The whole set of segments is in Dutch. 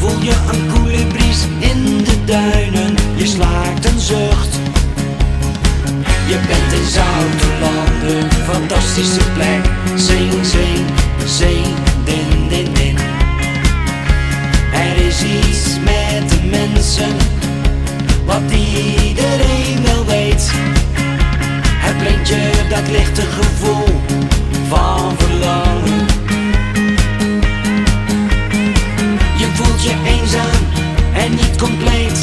voel je een koele bries in de duinen. Je slaakt een zucht. Je bent in Zoutelanden, fantastische plek. Zing, zing, zing, din, din, din. Er is iets met de mensen, wat iedereen wel weet. Het brengt je dat lichte gevoel van verlangen. Je voelt je eenzaam en niet compleet,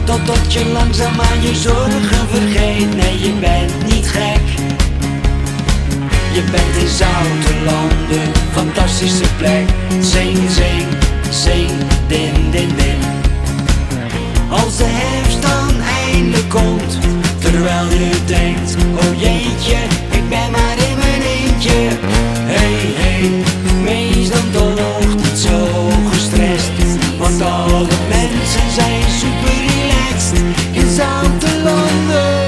totdat je langzaamaan je zorgen vergeet. Nee, je bent niet gek. Je bent in Zoutelanden, fantastische plek. Zing, zing, zing, din, din, din. Als de herfst dan eindelijk komt, terwijl je denkt, oh jeetje, ik ben maar in mijn eentje. Hey, hey, wees dan toch niet zo gestrest, want alle mensen zijn super relaxed in Zoutelanden.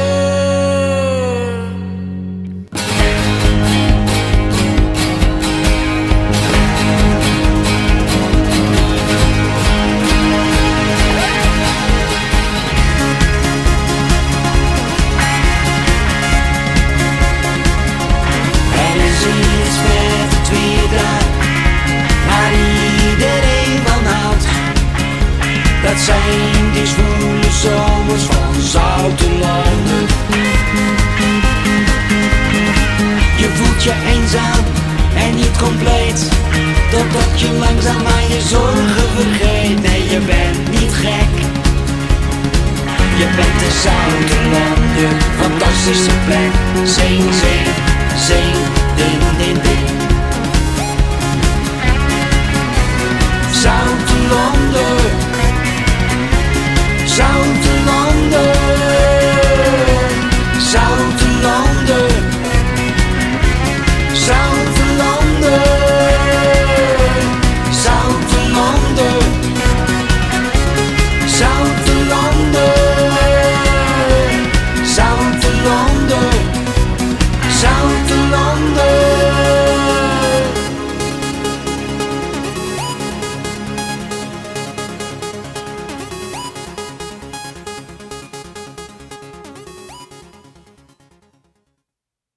Dat zijn die zwoele zomers van Zoutelanden. Je voelt je eenzaam en niet compleet, totdat je langzaamaan je zorgen vergeet. Nee, je bent niet gek. Je bent in Zoutelanden, fantastische plek. Zing, zing, zing.